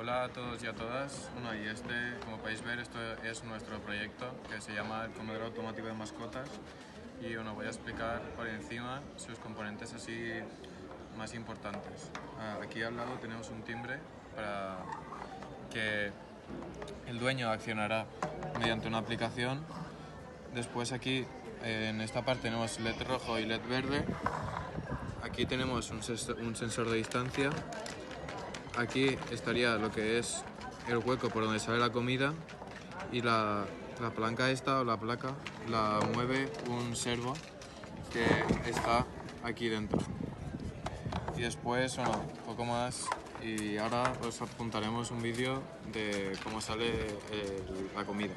Hola a todos y a todas. Bueno, y como podéis ver, esto es nuestro proyecto que se llama el comedor automático de mascotas. Y bueno, voy a explicar por encima sus componentes así más importantes. Aquí al lado tenemos un timbre para que el dueño accionará mediante una aplicación. Después aquí en esta parte tenemos LED rojo y LED verde. Aquí tenemos un sensor de distancia. Aquí estaría lo que es el hueco por donde sale la comida, y la palanca esta o la placa la mueve un servo que está aquí dentro. Y después, bueno, poco más, y ahora os adjuntaremos un vídeo de cómo sale la comida.